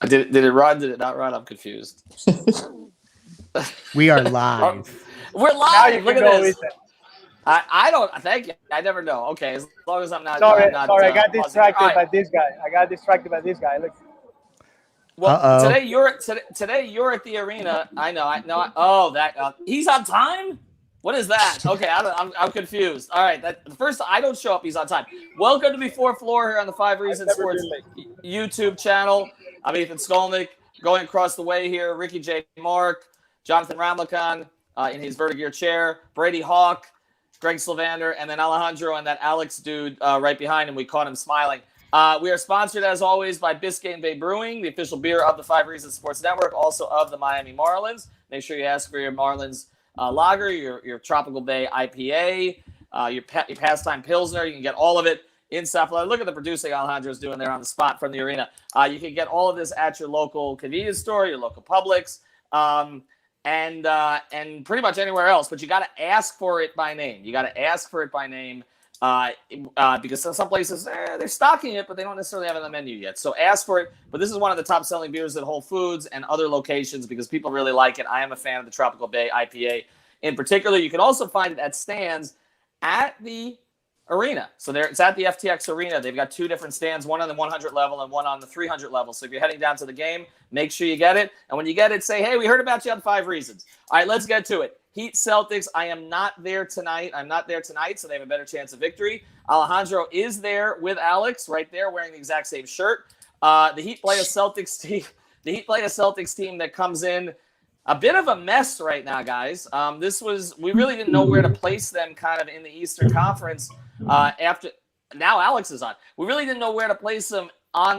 Did it run? Did it not run? I'm confused. We are live. We're Now live. you Look can at go this. with it. I don't. Thank you. I never know. Okay, as long as I'm not. Sorry, I'm not, I got pausing. distracted All right. by this guy. Look. Well, today you're at the arena. I know. Oh, that he's on time. What is that? Okay, I'm confused. All right, first I don't show up. He's on time. Welcome to Before Floor here on the Five Reasons I've never Sports been late. YouTube channel. I'm Ethan Skolnick. Going across the way here, Ricky J. Mark, Jonathan Ramlakan in his Vertigear chair, Brady Hawk, Greg Sylvander, and then Alejandro and that Alex dude right behind him. We caught him smiling. We are sponsored, as always, by Biscayne Bay Brewing, the official beer of the Five Reasons Sports Network, also of the Miami Marlins. Make sure you ask for your Marlins lager, your Tropical Bay IPA, your Pastime Pilsner. You can get all of it in South Florida. Look at the producing Alejandro's doing there on the spot from the arena. You can get all of this at your local convenience store, your local Publix, and pretty much anywhere else. But you got to ask for it by name. Because some places they're stocking it, but they don't necessarily have it on the menu yet. So ask for it. But this is one of the top-selling beers at Whole Foods and other locations because people really like it. I am a fan of the Tropical Bay IPA in particular. You can also find it at stands at the arena. So it's at the FTX Arena. They've got two different stands, one on the 100 level and one on the 300 level. So if you're heading down to the game, make sure you get it. And when you get it, say, hey, we heard about you on Five Reasons. All right, let's get to it. Heat Celtics. I am not there tonight. So they have a better chance of victory. Alejandro is there with Alex right there wearing the exact same shirt. The Heat play a Celtics team. The Heat play a Celtics team that comes in a bit of a mess right now, guys. We really didn't know where to place them kind of in the Eastern Conference after now Alex is on. We really didn't know where to place them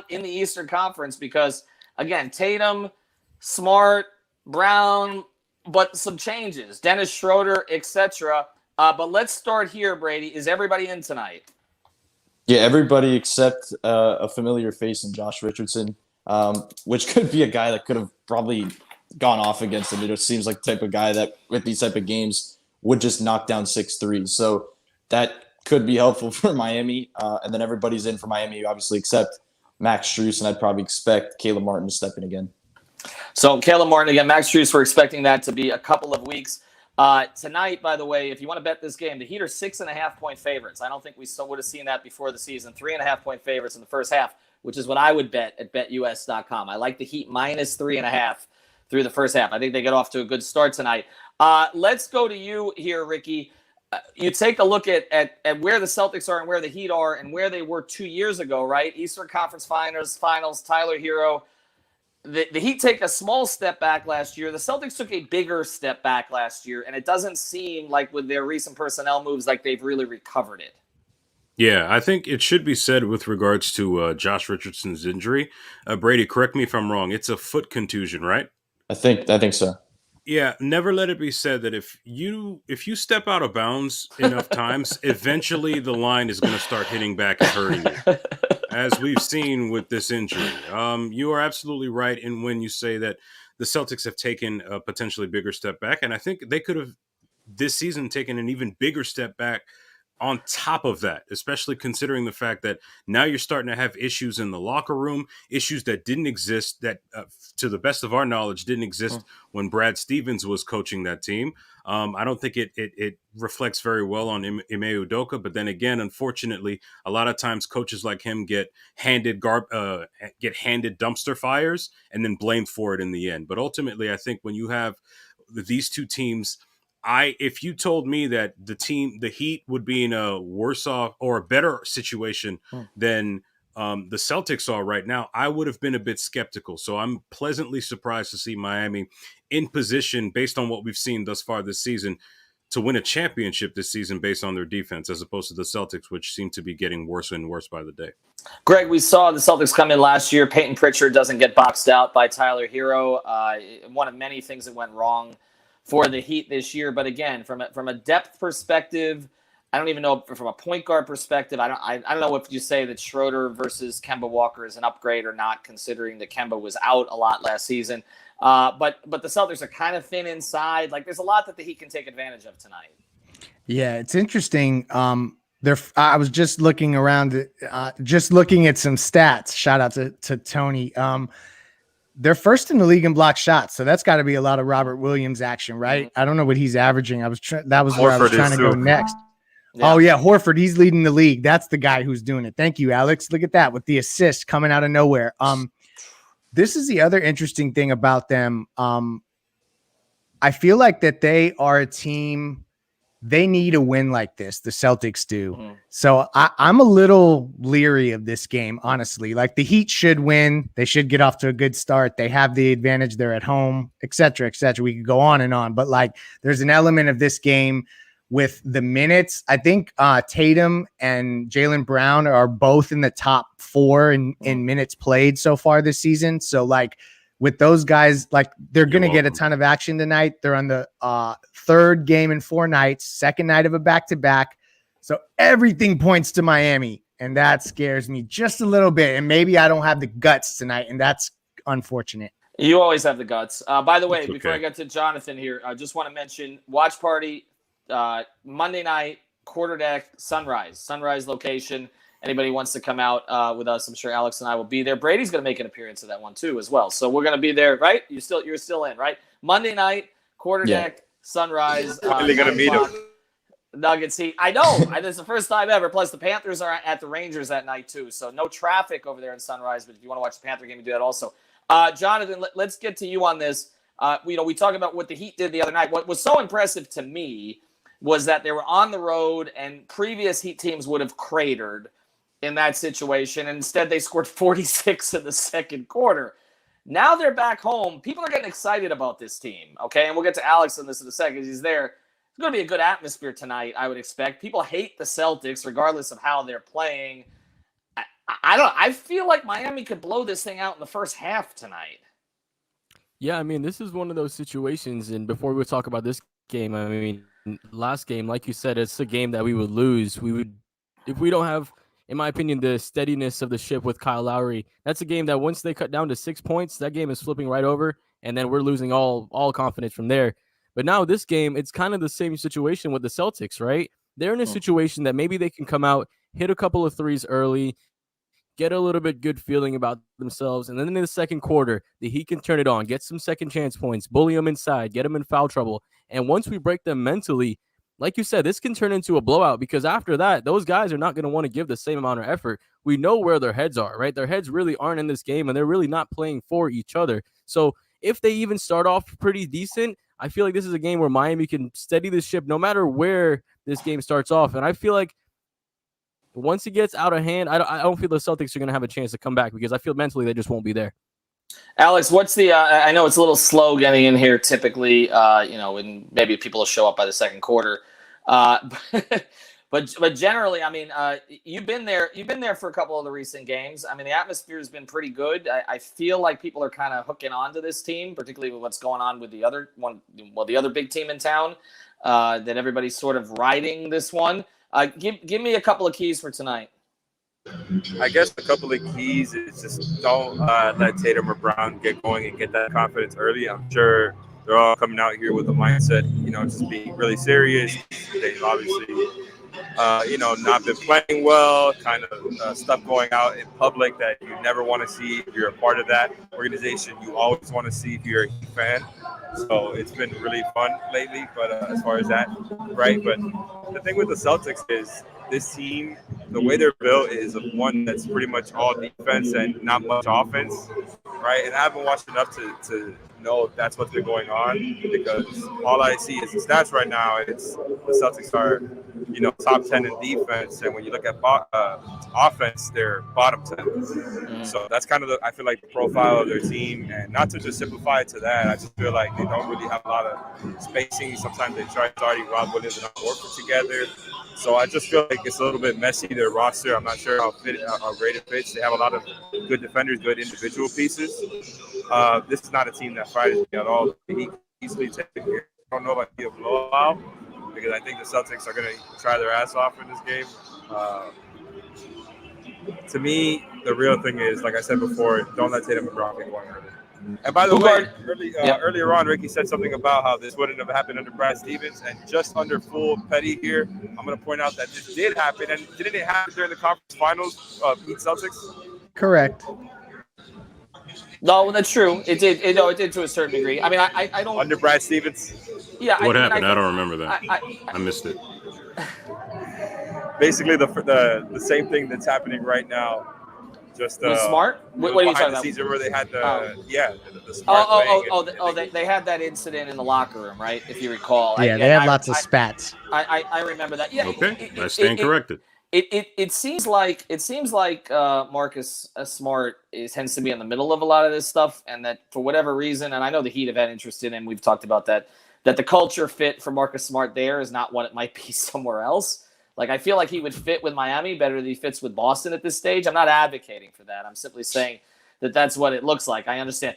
in the Eastern Conference because, again, Tatum, Smart, Brown, but some changes, Dennis Schroeder, etc. But let's start here, Brady. Is everybody in tonight? Yeah, everybody except a familiar face in Josh Richardson, which could be a guy that could have probably gone off against him. It just seems like the type of guy that with these type of games would just knock down 6 threes. So that could be helpful for Miami. And then everybody's in for Miami, obviously, except Max Strus, and I'd probably expect Caleb Martin to step in again. So Caleb Martin again, Max Strus, we're expecting that to be a couple of weeks. Tonight, by the way, if you want to bet this game, the Heat are 6.5-point favorites. I don't think we still would have seen that before the season. 3.5-point favorites in the first half, which is what I would bet at betus.com. I like the Heat minus 3.5 through the first half. I think they get off to a good start tonight. Let's go to you here, Ricky. You take a look at where the Celtics are and where the Heat are and where they were 2 years ago, right? Eastern Conference Finals, Tyler Hero. The Heat take a small step back last year. The Celtics took a bigger step back last year, and it doesn't seem like with their recent personnel moves like they've really recovered it. Yeah, I think it should be said with regards to Josh Richardson's injury. Brady, correct me if I'm wrong. It's a foot contusion, right? I think so. Yeah, never let it be said that if you step out of bounds enough times, eventually the line is going to start hitting back and hurting you, as we've seen with this injury. You are absolutely right in when you say that the Celtics have taken a potentially bigger step back, and I think they could have this season taken an even bigger step back on top of that, especially considering the fact that now you're starting to have issues in the locker room, issues that didn't exist, that to the best of our knowledge didn't exist when Brad Stevens was coaching that team. I don't think it reflects very well on Ime Udoka, but then again, unfortunately, a lot of times coaches like him get handed dumpster fires and then blamed for it in the end. But ultimately, I think when you have these two teams, if you told me that the Heat would be in a worse off or a better situation than the Celtics are right now, I would have been a bit skeptical. So I'm pleasantly surprised to see Miami in position based on what we've seen thus far this season to win a championship this season based on their defense, as opposed to the Celtics, which seem to be getting worse and worse by the day. Greg, we saw the Celtics come in last year. Peyton Pritchard doesn't get boxed out by Tyler Hero. One of many things that went wrong for the Heat this year. But again, from a depth perspective, I don't even know from a point guard perspective. I don't know if you say that Schroeder versus Kemba Walker is an upgrade or not, considering that Kemba was out a lot last season. But the Celtics are kind of thin inside. Like there's a lot that the Heat can take advantage of tonight. Yeah, it's interesting. I was just looking around, just looking at some stats. Shout out to Tony. they're first in the league in block shots, so that's got to be a lot of Robert Williams action, right? I don't know what he's averaging. That was where I was Horford trying to is go too. next. Yeah. Oh yeah, Horford, he's leading the league. That's the guy who's doing it. Thank you, Alex. Look at that with the assist coming out of nowhere. This is the other interesting thing about them. I feel like that they are a team. They need a win like this. The Celtics do. Mhm. So I'm a little leery of this game, honestly. Like the Heat should win. They should get off to a good start. They have the advantage. They're at home, et cetera, et cetera. We could go on and on, but like there's an element of this game with the minutes. I think Tatum and Jaylen Brown are both in the top 4 in minutes played so far this season. So like with those guys, like they're going to get a ton of action tonight. They're on the third game in 4 nights, second night of a back-to-back. So everything points to Miami, and that scares me just a little bit. And maybe I don't have the guts tonight, and that's unfortunate. You always have the guts. By the way, That's before okay. I get to Jonathan here, I just want to mention watch party Monday night, quarterdeck, Sunrise location. Anybody wants to come out with us, I'm sure Alex and I will be there. Brady's going to make an appearance of that one too as well. So we're going to be there, right? You're still in, right? Monday night, quarterdeck, Sunrise. Really going to meet him. Nuggets Heat. I know. It's the first time ever. Plus, the Panthers are at the Rangers that night too. So no traffic over there in Sunrise. But if you want to watch the Panther game, you do that also. Jonathan, let's get to you on this. We talk about what the Heat did the other night. What was so impressive to me was that they were on the road, and previous Heat teams would have cratered in that situation. And instead, they scored 46 in the second quarter. Now they're back home. People are getting excited about this team, okay? And we'll get to Alex on this in a second. He's there. It's going to be a good atmosphere tonight, I would expect. People hate the Celtics regardless of how they're playing. I don't know. I feel like Miami could blow this thing out in the first half tonight. Yeah, I mean, this is one of those situations, and before we talk about this game, I mean, last game, like you said, it's a game that we would lose. We would, if we don't have, in my opinion, the steadiness of the ship with Kyle Lowry, that's a game that once they cut down to 6 points, that game is flipping right over, and then we're losing all confidence from there. But now this game, it's kind of the same situation with the Celtics, right? They're in a situation that maybe they can come out, hit a couple of threes early, get a little bit good feeling about themselves, and then in the second quarter, the Heat can turn it on, get some second chance points, bully them inside, get them in foul trouble. And once we break them mentally, like you said, this can turn into a blowout because after that, those guys are not going to want to give the same amount of effort. We know where their heads are, right? Their heads really aren't in this game, and they're really not playing for each other. So if they even start off pretty decent, I feel like this is a game where Miami can steady the ship no matter where this game starts off. And I feel like once it gets out of hand, I don't feel the Celtics are going to have a chance to come back because I feel mentally they just won't be there. Alex, what's the I know it's a little slow getting in here typically, and maybe people will show up by the second quarter. But generally, I mean, you've been there for a couple of the recent games. I mean, the atmosphere has been pretty good. I feel like people are kind of hooking on to this team, particularly with what's going on with the other big team in town, that everybody's sort of riding this one. Give me a couple of keys for tonight. I guess a couple of keys is just don't let Tatum or Brown get going and get that confidence early. I'm sure they're all coming out here with a mindset, just being really serious. They've obviously, not been playing well, kind of stuff going out in public that you never want to see if you're a part of that organization. You always want to see if you're a Heat fan. So it's been really fun lately, but as far as that, right? But the thing with the Celtics is this team, the way they're built is one that's pretty much all defense and not much offense, right? And I haven't watched enough to know if that's what's been going on because all I see is the stats right now. It's the Celtics are, top 10 in defense, and when you look at offense, they're bottom 10. So that's kind of I feel like the profile of their team, and not to just simplify it to that. I just feel like they don't really have a lot of spacing. Sometimes they try starting Rob Williams and not working together. So I just feel like it's a little bit messy, their roster. I'm not sure how great it fits. They have a lot of good defenders, good individual pieces. This is not a team that frightens me at all. He can easily take it here. I don't know if I'd be a blowout because I think the Celtics are going to try their ass off in this game. To me, the real thing is, like I said before, don't let Tatum and Brown get going early. And by the way, earlier on, Ricky said something about how this wouldn't have happened under Brad Stevens, and just under full petty here, I'm going to point out that this did happen, and didn't it happen during the conference finals of Heat Celtics? Correct. No, that's true. It did. It did to a certain degree. I mean, I don't. Under Brad Stevens. Yeah. What I happened? I think, don't remember that. I, I missed it. Basically, the same thing that's happening right now. Just with Smart. What are you talking behind the about? scenes where they had the Smart They had that incident in the locker room, right? If you recall. Yeah, they had lots of spats. I remember that. Yeah. Okay, I stand corrected. It seems like Marcus Smart tends to be in the middle of a lot of this stuff, and that for whatever reason, and I know the Heat have had interest in him. We've talked about that the culture fit for Marcus Smart there is not what it might be somewhere else. Like, I feel like he would fit with Miami better than he fits with Boston at this stage. I'm not advocating for that. I'm simply saying that that's what it looks like. I understand.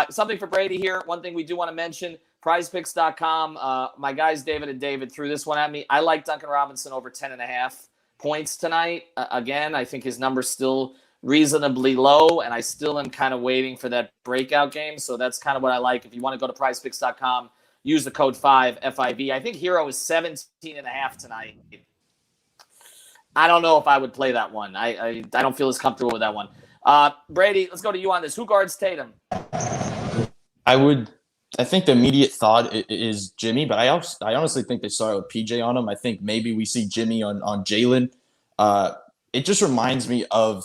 Something for Brady here. One thing we do want to mention, prizepicks.com. My guys, David and David, threw this one at me. I like Duncan Robinson over 10.5 points tonight. Again, I think his number's still reasonably low, and I still am kind of waiting for that breakout game. So that's kind of what I like. If you want to go to prizepicks.com, use the code 5FIV. I think Hero is 17.5 tonight. I don't know if I would play that one. I don't feel as comfortable with that one. Brady, let's go to you on this. Who guards Tatum? I think the immediate thought is Jimmy, but I honestly think they started with PJ on him. I think maybe we see Jimmy on Jalen. It just reminds me of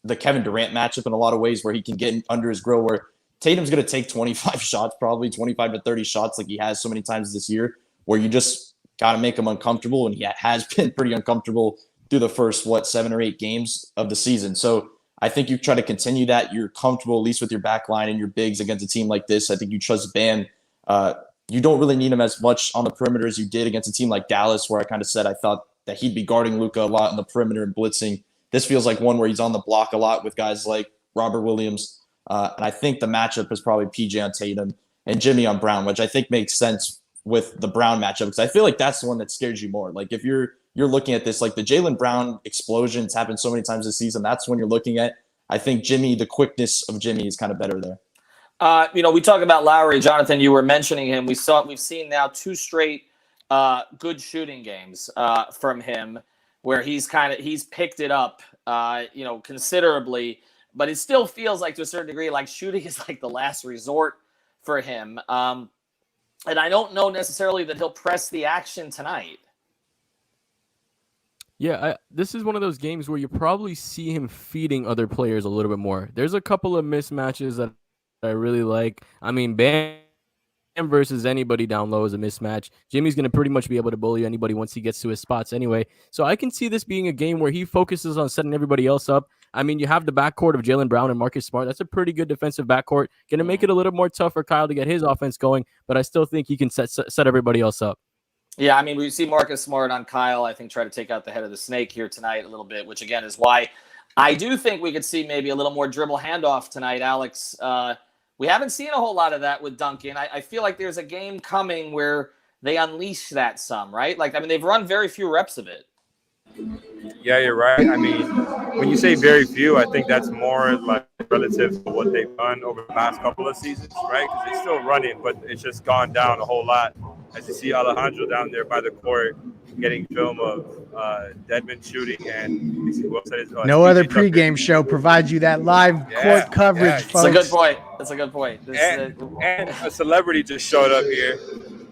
the Kevin Durant matchup in a lot of ways, where he can get under his grill, where Tatum's going to take 25 shots, probably 25 to 30 shots like he has so many times this year, where you just got to make him uncomfortable, and he has been pretty uncomfortable through the first, 7 or 8 games of the season. So I think you try to continue that. You're comfortable, at least with your back line and your bigs against a team like this. I think you trust Bam. You don't really need him as much on the perimeter as you did against a team like Dallas, where I kind of said I thought that he'd be guarding Luka a lot on the perimeter and blitzing. This feels like one where he's on the block a lot with guys like Robert Williams. And I think the matchup is probably PJ on Tatum and Jimmy on Brown, which I think makes sense with the Brown matchup, because I feel like that's the one that scares you more. Like, if you're looking at this, like the Jaylen Brown explosions happened so many times this season, that's when you're looking at. I think Jimmy, the quickness of Jimmy is kind of better there. We talk about Lowry. Jonathan, you were mentioning him. We've seen now 2 straight good shooting games from him, where he's picked it up, considerably, but it still feels like, to a certain degree, like shooting is like the last resort for him. And I don't know necessarily that he'll press the action tonight. Yeah, this is one of those games where you probably see him feeding other players a little bit more. There's a couple of mismatches that I really like. I mean, Bam versus anybody down low is a mismatch. Jimmy's going to pretty much be able to bully anybody once he gets to his spots anyway. So I can see this being a game where he focuses on setting everybody else up. I mean, you have the backcourt of Jaylen Brown and Marcus Smart. That's a pretty good defensive backcourt. Going to make it a little more tough for Kyle to get his offense going, but I still think he can set everybody else up. Yeah, I mean, we see Marcus Smart on Kyle, I think, try to take out the head of the snake here tonight a little bit, which, again, is why I do think we could see maybe a little more dribble handoff tonight, Alex. We haven't seen a whole lot of that with Duncan. I feel like there's a game coming where they unleash that some, right? Like, I mean, they've run very few reps of it. Yeah, you're right. I mean, when you say very few, I think that's more like relative to what they've done over the past couple of seasons, right? Because they're still running, but it's just gone down a whole lot. As you see Alejandro down there by the court getting film of Dedmon shooting, and who else that is? No other pregame show provides you that live court coverage, folks. That's a good point. That's a good point. And a celebrity just showed up here.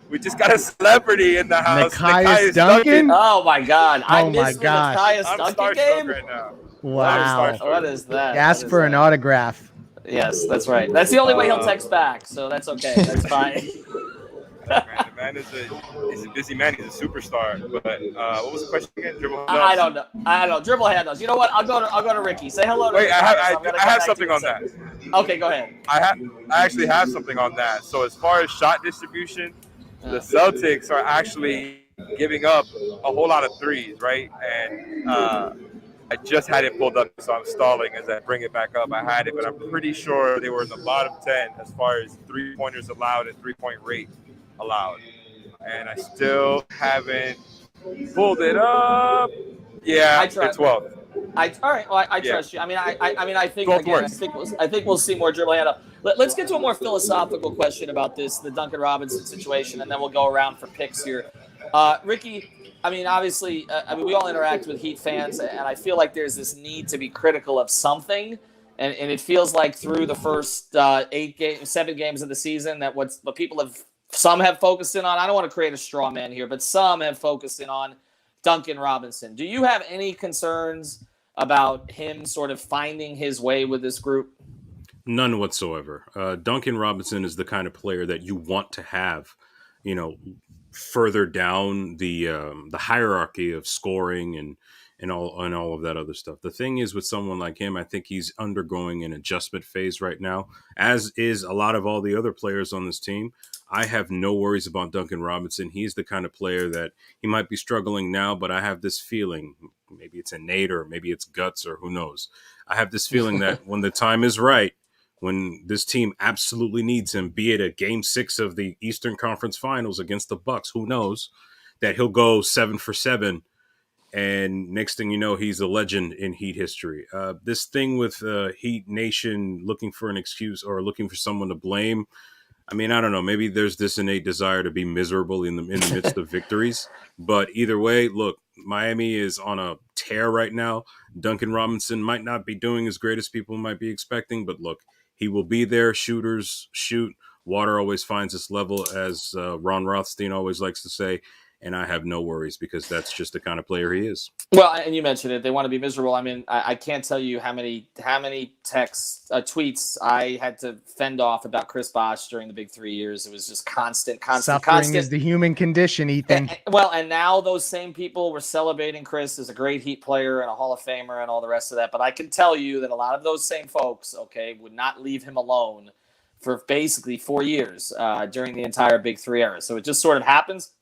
We just got a celebrity in the house. Nekias Duncan? Oh, my God. Oh, my gosh. Nekias Duncan game? Right now. Wow. What is that? Ask for an autograph. Yes, that's right. That's the only way he'll text back, so that's okay. That's fine. The man he's a busy man. He's a superstar. But what was the question again? Dribble handoffs? I don't know. Dribble handoffs. You know what? I'll go to Ricky. Say hello to Wait, Ricky. I have something on that. Okay, go ahead. I actually have something on that. So as far as shot distribution, the Celtics are actually giving up a whole lot of threes, right? And I just had it pulled up, so I'm stalling as I bring it back up. I had it, but I'm pretty sure they were in the bottom 10 as far as three-pointers allowed and three-point rate allowed. And I still haven't pulled it up. Yeah, they're 12th. All right. Well, I trust you. I mean, I think again, I think we'll see more dribble handoff. Let's get to a more philosophical question about this, the Duncan Robinson situation, and then we'll go around for picks here. Ricky, I mean, obviously, we all interact with Heat fans, and I feel like there's this need to be critical of something. and it feels like through the first 7 games of the season that what people some have focused in on. I don't want to create a straw man here, but some have focused in on Duncan Robinson. Do you have any concerns about him sort of finding his way with this group? None whatsoever. Duncan Robinson is the kind of player that you want to have, further down the hierarchy of scoring and all of that other stuff. The thing is, with someone like him, I think he's undergoing an adjustment phase right now, as is a lot of all the other players on this team. I have no worries about Duncan Robinson. He's the kind of player that he might be struggling now, but I have this feeling, maybe it's innate or maybe it's guts or who knows. I have this feeling that when the time is right, when this team absolutely needs him, be it a game 6 of the Eastern Conference Finals against the Bucks, who knows, that he'll go 7 for 7. And next thing you know, he's a legend in Heat history. This thing with Heat Nation looking for an excuse or looking for someone to blame, I mean, I don't know. Maybe there's this innate desire to be miserable in the midst of victories. But either way, look, Miami is on a tear right now. Duncan Robinson might not be doing as great as people might be expecting, but look, he will be there. Shooters shoot. Water always finds its level, as Ron Rothstein always likes to say. And I have no worries because that's just the kind of player he is. Well, and you mentioned it. They want to be miserable. I mean, I can't tell you how many texts, tweets I had to fend off about Chris Bosh during the big 3 years. It was just constant. Suffering is the human condition, Ethan. And now those same people were celebrating Chris as a great Heat player and a Hall of Famer and all the rest of that. But I can tell you that a lot of those same folks, would not leave him alone for basically 4 years during the entire big 3 era. So it just sort of happens.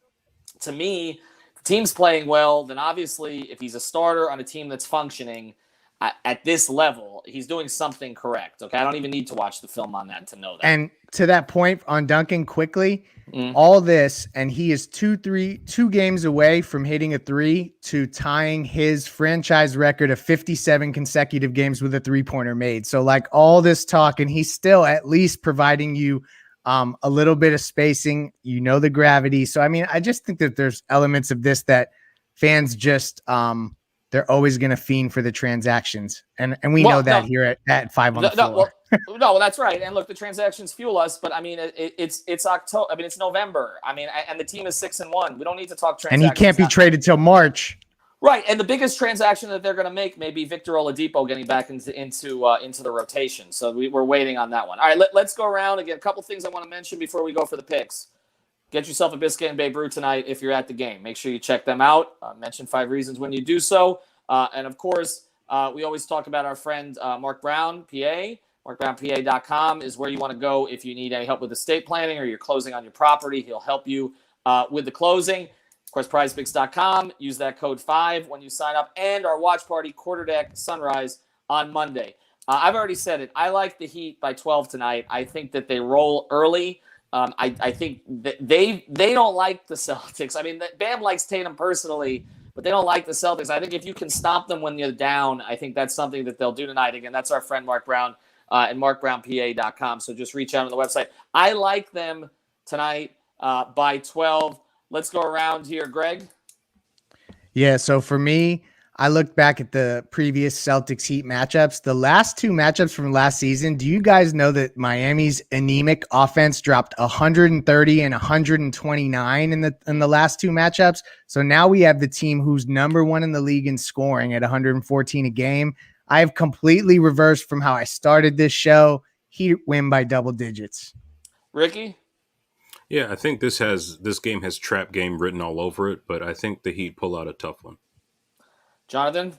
To me, if the team's playing well, then obviously if he's a starter on a team that's functioning at this level, he's doing something correct. Okay, I don't even need to watch the film on that to know that. And to that point on Duncan quickly, all this, and he is 2 games away from hitting a 3 to tying his franchise record of 57 consecutive games with a 3-pointer made. So like all this talk, and he's still at least providing you a little bit of spacing, the gravity. So, I mean, I just think that there's elements of this that fans just, they're always going to fiend for the transactions. And we know that here at 5 on the floor. Well, that's right. And look, the transactions fuel us, but I mean, it's October. I mean, it's November. I mean, and the team is 6-1. We don't need to talk transactions. And he can't be traded till March. Right, and the biggest transaction that they're going to make may be Victor Oladipo getting back into the rotation. So we're waiting on that one. All right, let's go around again. A couple things I want to mention before we go for the picks. Get yourself a Biscayne Bay Brew tonight if you're at the game. Make sure you check them out. Mention 5 reasons when you do so. And of course, we always talk about our friend Mark Brown, PA. MarkBrownPA.com is where you want to go if you need any help with estate planning or you're closing on your property. He'll help you with the closing. Of course, prizepicks.com. Use that code 5 when you sign up. And our watch party, Quarterdeck Sunrise, on Monday. I've already said it. I like the Heat by 12 tonight. I think that they roll early. I think that they don't like the Celtics. I mean, Bam likes Tatum personally, but they don't like the Celtics. I think if you can stop them when you're down, I think that's something that they'll do tonight. Again, that's our friend Mark Brown and markbrownpa.com. So just reach out on the website. I like them tonight by 12. Let's go around here, Greg. Yeah, so for me, I looked back at the previous Celtics Heat matchups. The last 2 matchups from last season, do you guys know that Miami's anemic offense dropped 130 and 129 in the last 2 matchups? So now we have the team who's number 1 in the league in scoring at 114 a game. I've completely reversed from how I started this show. Heat win by double digits. Ricky? Yeah, I think this game has trap game written all over it, but I think the Heat pull out a tough one. Jonathan?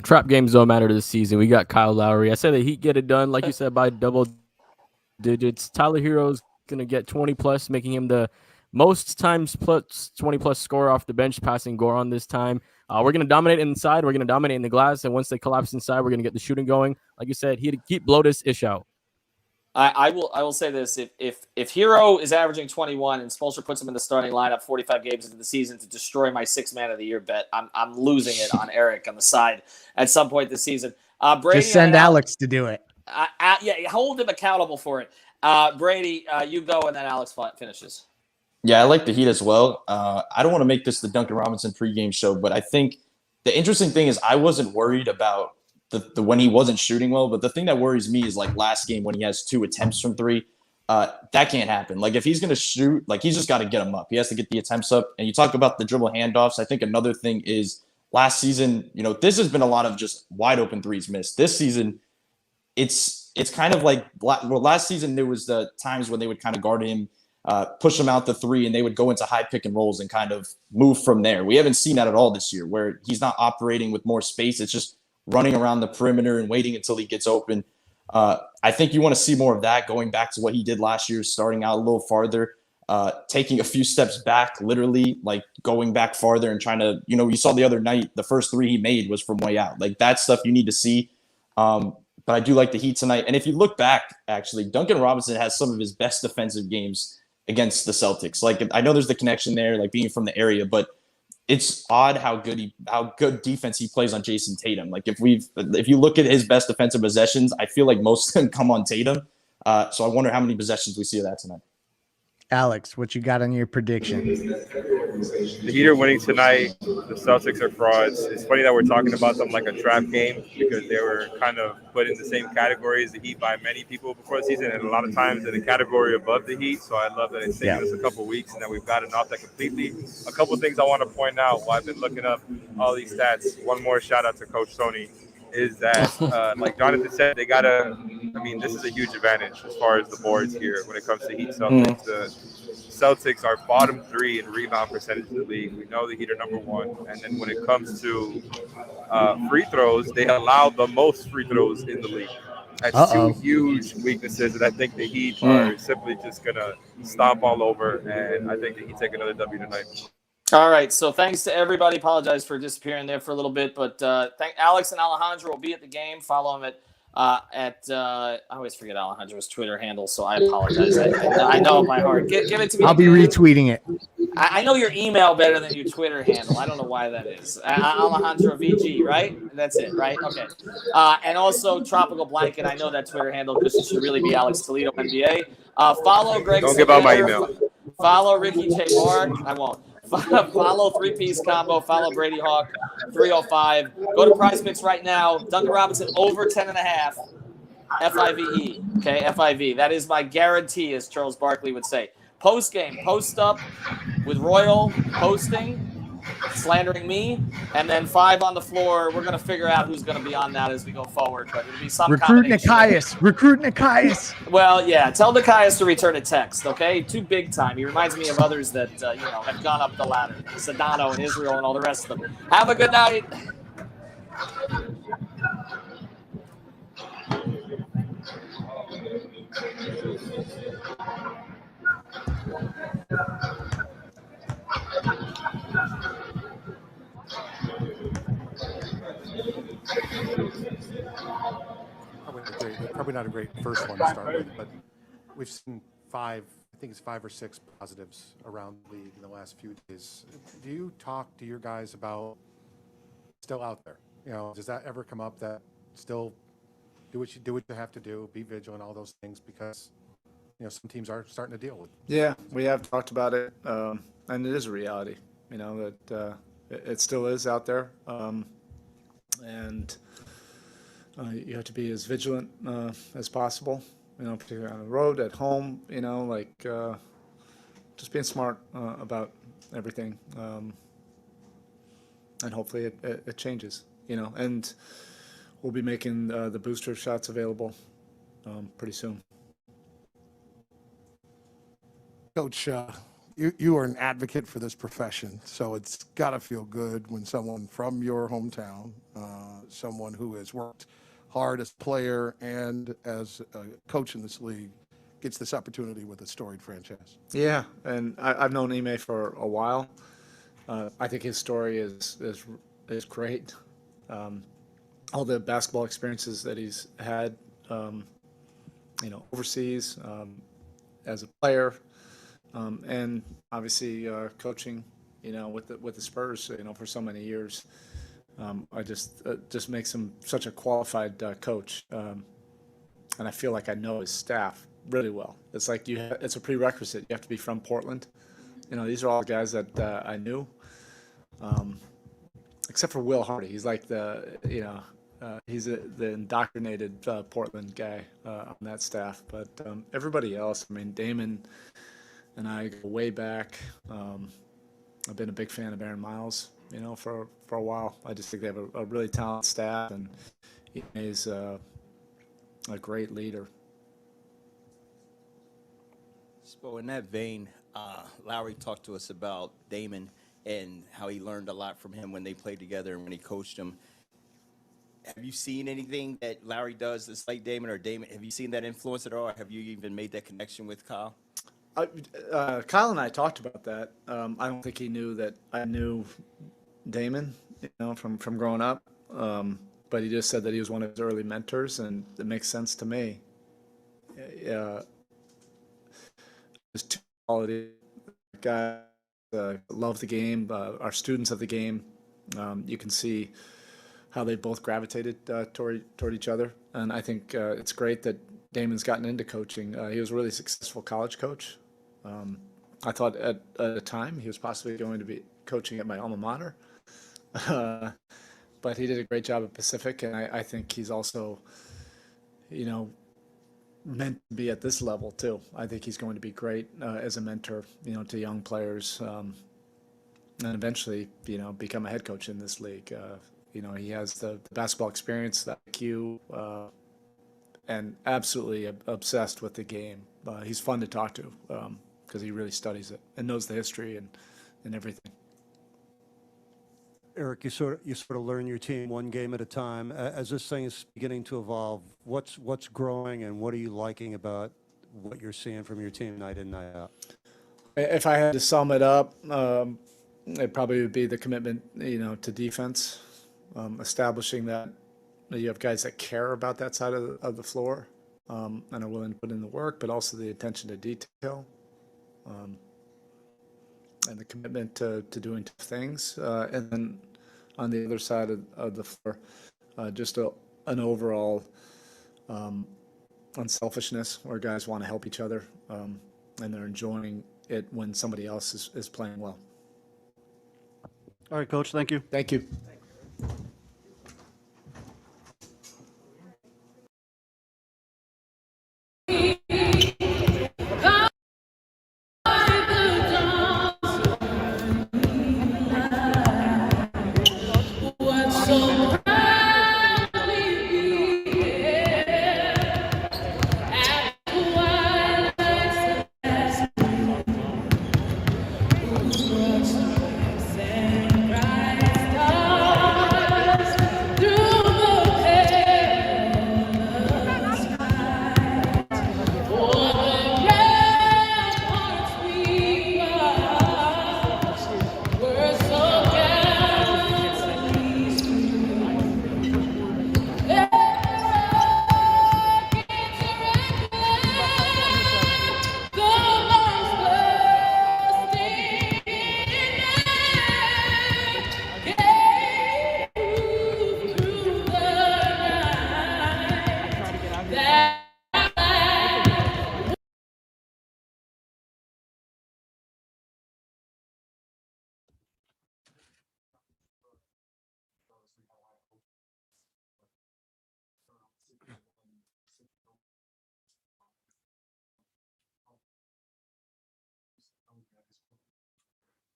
Trap games don't matter this season. We got Kyle Lowry. I said the Heat get it done, like you said, by double digits. Tyler Hero's going to get 20+, making him the most times plus 20+ scorer off the bench, passing Goran this time. We're going to dominate inside. We're going to dominate in the glass, and once they collapse inside, we're going to get the shooting going. Like you said, Heat blow this ish out. I will say this: if Hero is averaging 21 and Spoelstra puts him in the starting lineup 45 games into the season to destroy my 6 man of the year bet, I'm losing it on Eric on the side at some point this season. Brady, just send Alex to do it. Yeah, hold him accountable for it. Brady, you go, and then Alex finishes. Yeah, I like the Heat as well. I don't want to make this the Duncan Robinson pregame show, but I think the interesting thing is I wasn't worried about the when he wasn't shooting well. But the thing that worries me is like last game when he has 2 attempts from 3. That can't happen. Like if he's going to shoot, like he's just got to get them up. He has to get the attempts up. And you talk about the dribble handoffs. I think another thing is last season, this has been a lot of just wide open threes missed. This season, it's kind of like last season there was the times when they would kind of guard him, push him out the 3, and they would go into high pick and rolls and kind of move from there. We haven't seen that at all this year, where he's not operating with more space. It's just running around the perimeter and waiting until he gets open. I think you want to see more of that, going back to what he did last year, starting out a little farther, taking a few steps back, literally like going back farther and trying to, you saw the other night, the first 3 he made was from way out. Like that stuff you need to see. But I do like the Heat tonight. And if you look back, actually, Duncan Robinson has some of his best defensive games against the Celtics. Like I know there's the connection there, like being from the area, but it's odd how good defense he plays on Jason Tatum. Like if you look at his best defensive possessions, I feel like most of them come on Tatum. So I wonder how many possessions we see of that tonight. Alex, what you got on your prediction? The Heat are winning tonight. The Celtics are frauds. It's funny that we're talking about them like a trap game because they were kind of put in the same category as the Heat by many people before the season, and a lot of times in the category above the Heat. So I love that it's taken us a couple weeks and that we've gotten off that completely. A couple things I want to point out while I've been looking up all these stats. One more shout out to Coach Tony is that, like Jonathan said, they got to – this is a huge advantage as far as the boards here when it comes to Heat Celtics. The Celtics are bottom 3 in rebound percentage in the league. We know the Heat are number 1. And then when it comes to free throws, they allow the most free throws in the league. That's 2 huge weaknesses that I think the Heat are simply just going to stomp all over. And I think the Heat take another W tonight. All right, so thanks to everybody. Apologize for disappearing there for a little bit, but thank Alex and Alejandro will be at the game. Follow him at I always forget Alejandro's Twitter handle, so I apologize. I know it by heart. Give it to me. I'll be retweeting it. I know your email better than your Twitter handle. I don't know why that is. Alejandro VG, right? That's it, right? Okay. And also Tropical Blanket. I know that Twitter handle because it should really be Alex Toledo NBA. Follow Greg. Don't give out my email. Follow Ricky J. Moore. I won't. Follow 3-Piece Combo. Follow Brady Hawk 305. Go to Prize Picks right now. Duncan Robinson over 10.5. FIVE. Okay, FIV. That is my guarantee, as Charles Barkley would say. Post game, post up with Royal posting, slandering me, and then 5 on the floor. We're going to figure out who's going to be on that as we go forward. But it'll be some Recruit Nikias. Well, yeah. Tell Nikias to return a text, okay? Too big time. He reminds me of others that have gone up the ladder. Sedano and Israel and all the rest of them. Have a good night. Probably not a great first one to start with, but we've seen 5 or 6 positives around the league in the last few days. Do you talk to your guys about still out there? Does that ever come up that still do what you have to do, be vigilant, all those things, because some teams are starting to deal with it. Yeah, we have talked about it, and it is a reality, that it still is out there, and you have to be as vigilant as possible, particularly on the road, at home, just being smart about everything, and hopefully it changes, and we'll be making the booster shots available pretty soon. Coach, you are an advocate for this profession, so it's got to feel good when someone from your hometown, someone who has worked hard as a player and as a coach in this league, gets this opportunity with a storied franchise. Yeah, and I've known Ime for a while. I think his story is great. All the basketball experiences that he's had, overseas, as a player. And obviously coaching, with the Spurs, for so many years. I just makes him such a qualified coach. And I feel like I know his staff really well. It's like it's a prerequisite. You have to be from Portland. These are all guys that I knew, except for Will Hardy. He's like the He's the indoctrinated Portland guy on that staff. But everybody else, I mean, Damon and I go way back. I've been a big fan of Aaron Miles, for a while. I just think they have a really talented staff, and he's a great leader. So in that vein, Lowry talked to us about Damon and how he learned a lot from him when they played together and when he coached him. Have you seen anything that Lowry does that's like Damon, or Damon? Have you seen that influence at all? Or have you even made that connection with Kyle? Kyle and I talked about that. I don't think he knew that I knew Damon, from growing up. But he just said that he was one of his early mentors, and it makes sense to me. There's two quality guys. Love the game. Are students of the game. You can see how they both gravitated toward each other, and I think it's great that Damon's gotten into coaching. He was a really successful college coach. I thought at a time he was possibly going to be coaching at my alma mater, but he did a great job at Pacific, and I think he's also, meant to be at this level too. I think he's going to be great as a mentor, to young players, and eventually, become a head coach in this league. He has the basketball experience, the IQ, and absolutely obsessed with the game. He's fun to talk to because he really studies it and knows the history and everything. Eric, you sort of learn your team one game at a time. As this thing is beginning to evolve, what's growing, and what are you liking about what you're seeing from your team night in, night out? If I had to sum it up, it probably would be the commitment, to defense, establishing that you have guys that care about that side of the floor and are willing to put in the work, but also the attention to detail. And the commitment to doing tough things. And then on the other side of the floor, just an overall unselfishness where guys want to help each other and they're enjoying it when somebody else is playing well. All right, Coach, thank you. Thank you.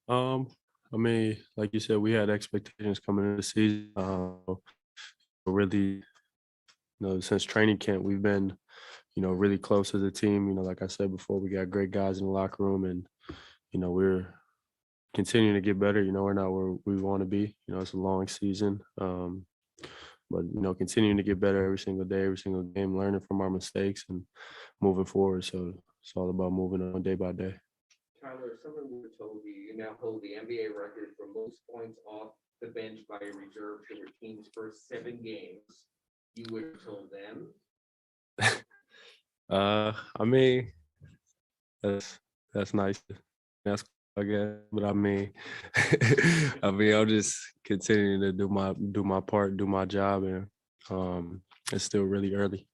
I mean, like you said, we had expectations coming into the season. Really, since training camp, we've been, really close as a team. Like I said before, we got great guys in the locker room, and we're continuing to get better. We're not where we want to be. It's a long season, but continuing to get better every single day, every single game, learning from our mistakes and moving forward. So it's all about moving on day by day. Tyler, if someone would have told you now hold the NBA record for most points off the bench by a reserve for your team's first 7 games, you would have told them? I mean, that's nice. That's I guess, but I mean, I'm just continuing to do my part, do my job, and it's still really early.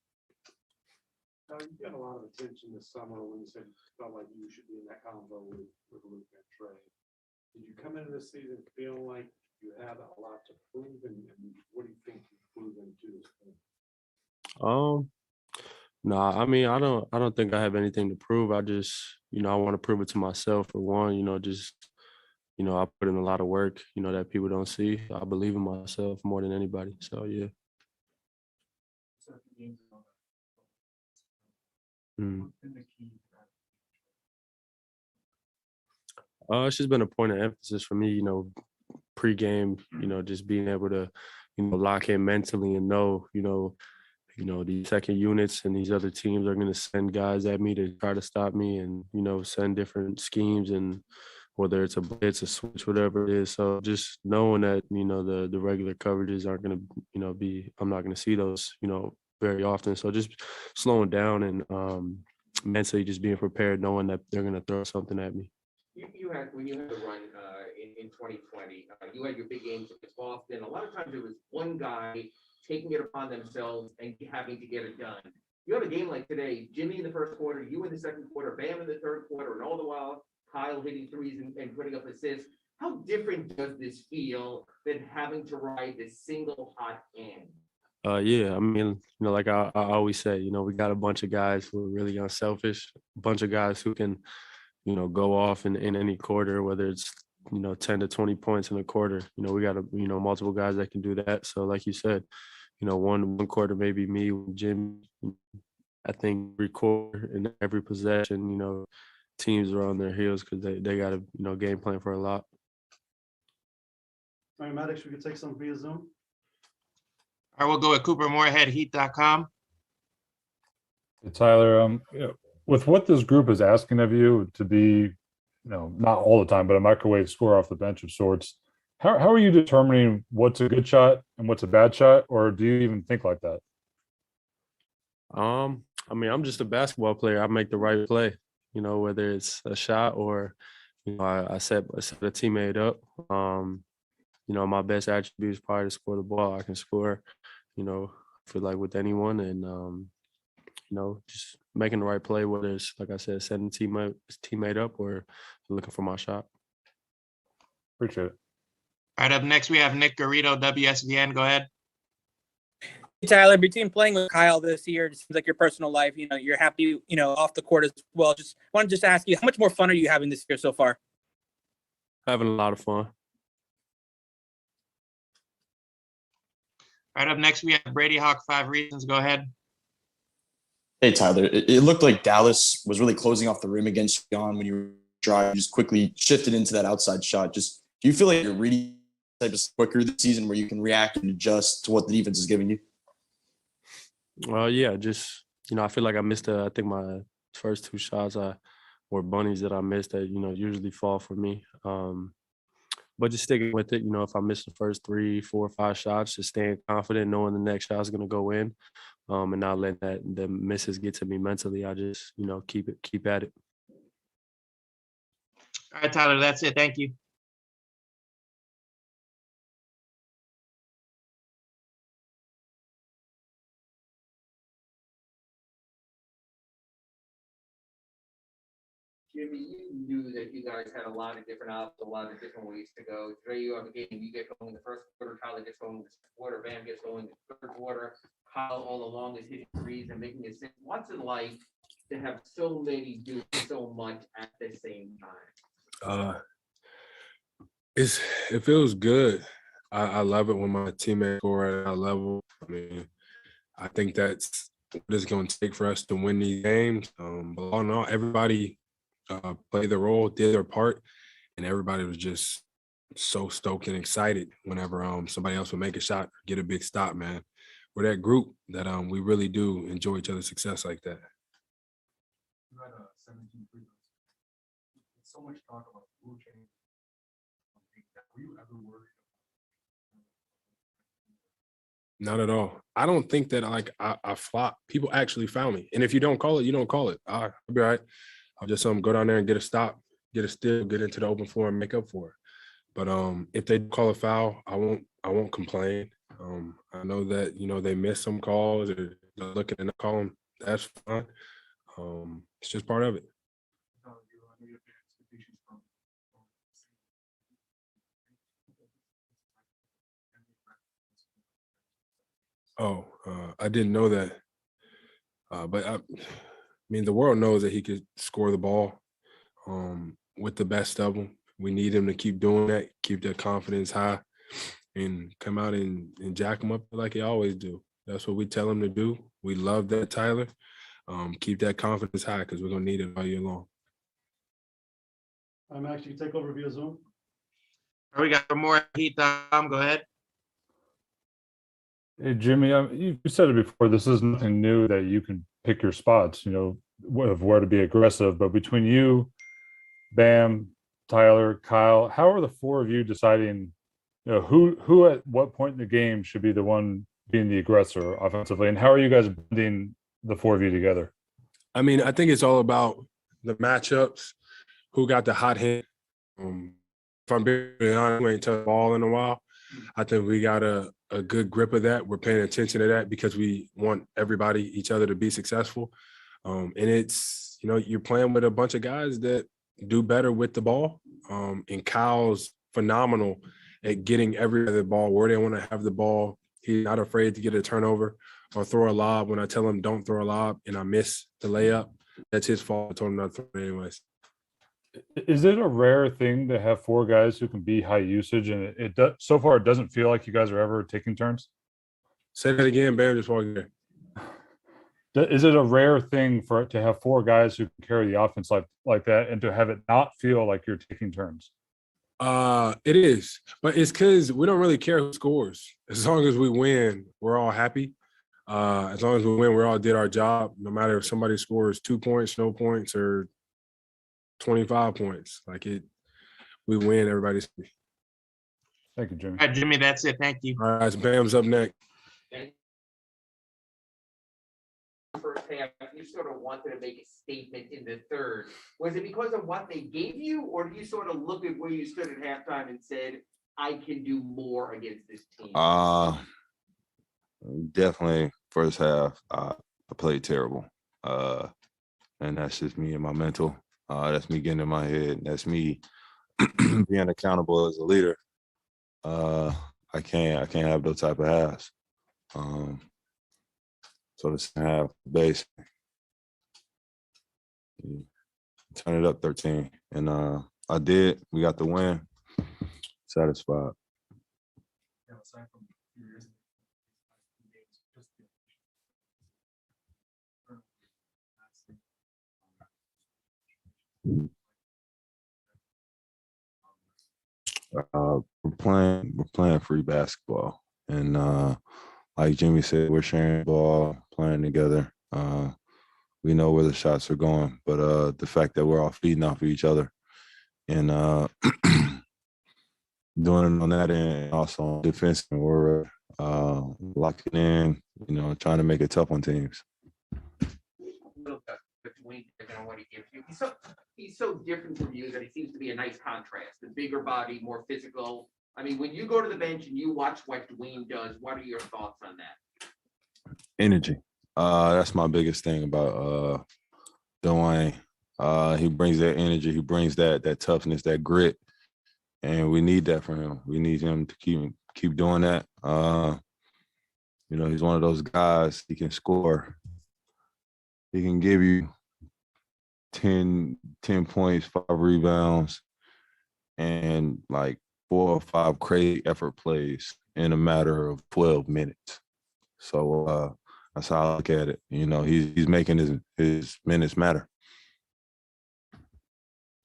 You got a lot of attention this summer when you said you felt like you should be in that combo with Luke and Trey. Did you come into this season feeling like you have a lot to prove, and what do you think you've proven to this point? Nah, I mean, I don't think I have anything to prove. I just, I want to prove it to myself for one, just, I put in a lot of work, that people don't see. I believe in myself more than anybody. So yeah. Mm. It's just been a point of emphasis for me, pregame, just being able to, lock in mentally and know, these second units and these other teams are going to send guys at me to try to stop me and, send different schemes, and whether it's a blitz, a switch, whatever it is. So just knowing that, the regular coverages aren't going to, I'm not going to see those, very often. So just slowing down and mentally just being prepared, knowing that they're going to throw something at me. When you had the run in 2020, you had your big games against Boston. A lot of times it was one guy taking it upon themselves and having to get it done. You have a game like today, Jimmy in the first quarter, you in the second quarter, Bam in the third quarter, and all the while Kyle hitting threes and putting up assists. How different does this feel than having to ride this single hot hand? Yeah, I mean, like I always say, we got a bunch of guys who are really unselfish, a bunch of guys who can, go off in any quarter, whether it's, 10 to 20 points in a quarter. We got, multiple guys that can do that. So like you said, one quarter, maybe me, Jim, I think every quarter in every possession, teams are on their heels because they got a, game plan for a lot. All right, Maddox, we could take some via Zoom. All right, we'll go with Cooper Moorhead, Heat.com. Hey, Tyler, with what this group is asking of you to be, not all the time, but a microwave scorer off the bench of sorts, how are you determining what's a good shot and what's a bad shot, or do you even think like that? I mean, I'm just a basketball player. I make the right play, whether it's a shot or, I set a teammate up. My best attribute is probably to score the ball. I can score, feel like with anyone, and just making the right play, whether it's, like I said, setting teammate up or looking for my shot. Appreciate it. All right, up next we have Nick Garrido, WSVN. Go ahead. Hey, Tyler, between playing with Kyle this year, it seems like your personal life, you're happy, off the court as well. Just wanted to ask you, how much more fun are you having this year so far? Having a lot of fun. All right, up next we have Brady Hawk, 5 Reasons. Go ahead. Hey, Tyler, it looked like Dallas was really closing off the rim against John when you drive, just quickly shifted into that outside shot. Just, do you feel like you're really type of quicker this season where you can react and adjust to what the defense is giving you? Yeah, just, I feel like I missed, I think my first 2 shots were bunnies that I missed that, usually fall for me. But just sticking with it, if I miss the first 3, 4, 5 shots, just staying confident, knowing the next shot is going to go in, and not letting the misses get to me mentally. I just, keep at it. All right, Tyler, that's it. Thank you. Jimmy, you knew that you guys had a lot of different options, a lot of different ways to go. Today you have a game, you get going in the first quarter, Tyler gets going in the second quarter, Bam gets going in the third quarter. Kyle all along is hitting threes and making assists. What's it like to have so many do so much at the same time? It feels good. I love it when my teammates score at that level. I mean, I think that's what it's going to take for us to win these games. But all in all, everybody played their role, did their part, and everybody was just so stoked and excited whenever somebody else would make a shot, get a big stop, man. We're that group that we really do enjoy each other's success like that. You had 17 free throws. So much talk about rule change. Were you ever worried? Not at all. I don't think that I flop. People actually foul me. And if you don't call it, you don't call it. I'll be all right. I'll just go down there and get a stop, get a steal, get into the open floor and make up for it. But if they call a foul, I won't complain. I know that, they miss some calls or they're looking and call them. That's fine. It's just part of it. Oh, I didn't know that. But I mean, the world knows that he could score the ball with the best of them. We need him to keep doing that, keep that confidence high, and come out and jack them up like he always do. That's what we tell him to do. We love that, Tyler. Keep that confidence high because we're going to need it all year long. I'm actually take over via Zoom. We got more heat. Go ahead. Hey, Jimmy, you said it before. This is nothing new that you can pick your spots, of where to be aggressive. But between you, Bam, Tyler, Kyle, how are the four of you deciding, who at what point in the game should be the one being the aggressor offensively? And how are you guys blending the four of you together? I mean, I think it's all about the matchups, who got the hot hand. If I'm being honest, we ain't touched the ball in a while. I think we got a good grip of that. We're paying attention to that because we want everybody, each other to be successful. And it's, you're playing with a bunch of guys that do better with the ball. And Kyle's phenomenal at getting every other ball where they want to have the ball. He's not afraid to get a turnover or throw a lob. When I tell him don't throw a lob and I miss the layup, that's his fault. I told him not to throw it anyways. Is it a rare thing to have four guys who can be high usage? And it does, so far, it doesn't feel like you guys are ever taking turns. Say that again, Bam. Just walking there. Is it a rare thing for it to have four guys who can carry the offense like that, and to have it not feel like you're taking turns? It is, but it's because we don't really care who scores. As long as we win, we're all happy. As long as we win, we all did our job. No matter if somebody scores 2 points, no points, or 25 points, we win. Everybody's happy. Thank you, Jimmy. All right, Jimmy, that's it. Thank you. All right, so Bam's up next. First half, you sort of wanted to make a statement in the third. Was it because of what they gave you, or did you sort of look at where you stood at halftime and said, I can do more against this team? Definitely first half, I played terrible. And that's just me and my mental. That's me getting in my head. That's me being accountable as a leader. I can't have those type of halves. So the second half, base, turn it up 13. And I did. We got the win. Satisfied. We're playing free basketball. And like Jimmy said, we're sharing the ball, playing together. We know where the shots are going, but the fact that we're all feeding off of each other and doing it on that end, also on defense, and we're locking in, trying to make it tough on teams. What he gives you. He's so different from you that he seems to be a nice contrast. The bigger body, more physical. I mean, when you go to the bench and you watch what Dwayne does, what are your thoughts on that? Energy. That's my biggest thing about Dwayne. He brings that energy. He brings that toughness, that grit, and we need that from him. We need him to keep doing that. He's one of those guys. He can score. He can give you 10 points, 5 rebounds, and 4 or 5 crazy effort plays in a matter of 12 minutes. So that's how I look at it. He's making his minutes matter.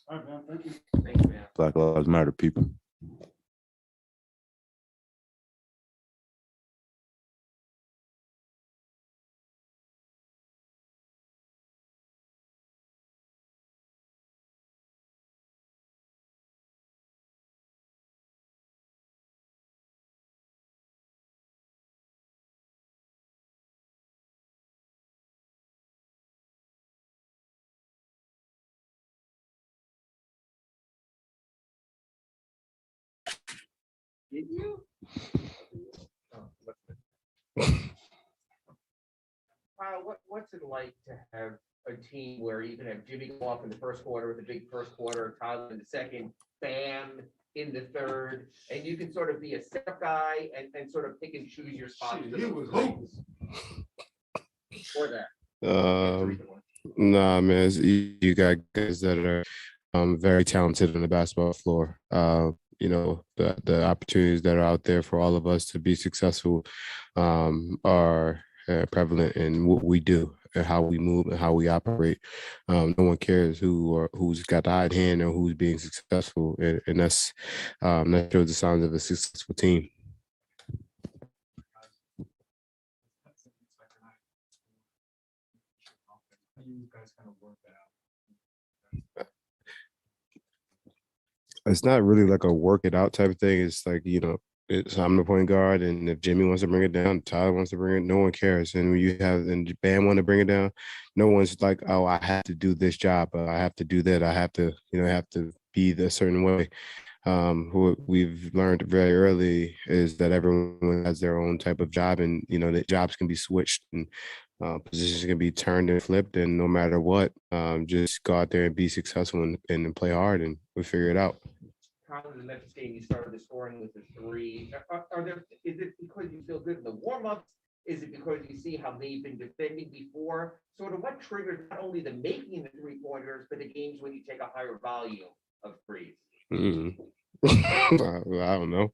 All right, man. Thank you. Thanks, man. Black Lives Matter, people. Did you? What's it like to have a team where you can have Jimmy go off in the first quarter with a big first quarter, Tyler in the second, Bam in the third, and you can sort of be a setup guy and sort of pick and choose your spots. For those threes. Or that. Nah, man, you got guys that are very talented on the basketball floor. You know, the opportunities that are out there for all of us to be successful are prevalent in what we do and how we move and how we operate. No one cares who's got the hot hand or who's being successful, and that shows the signs of a successful team. You guys kind of work that out. It's not really like a work it out type of thing. It's like, you know, I'm the point guard, and if Jimmy wants to bring it down, Tyler wants to bring it, no one cares. And when you have and Bam want to bring it down, no one's like, oh, I have to do this job, I have to do that, I have to, you know, have to be a certain way. What we've learned very early is that everyone has their own type of job, and you know, the jobs can be switched and positions can be turned and flipped, and no matter what, just go out there and be successful and play hard, and we figure it out. Kyle, in the Memphis game, you started the scoring with the three. Is it because you feel good in the warm-ups? Is it because you see how they've been defending before? Sort of what triggers not only the making the three-pointers, but the games when you take a higher volume of threes? I don't know.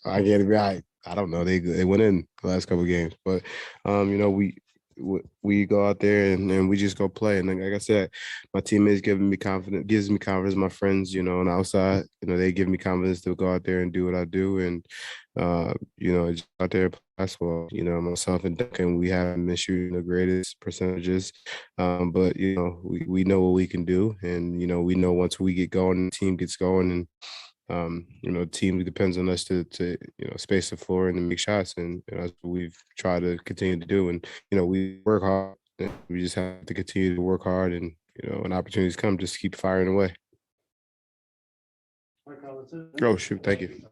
I can't be. I don't know. They went in the last couple of games, but you know, we go out there and we just go play. And like I said, my teammates gives me confidence. My friends, you know, on the outside, you know, they give me confidence to go out there and do what I do. And you know, just out there play basketball. You know, myself and Duncan, we haven't been shooting the greatest percentages, but you know, we know what we can do, and you know, we know once we get going, the team gets going, and you know, the team depends on us to you know, space the floor and make shots, and you know, that's what we've tried to continue to do. And you know, we work hard. And we just have to continue to work hard, and you know, when opportunities come, just keep firing away. All right, Kyle, that's it. Oh shoot! Thank you.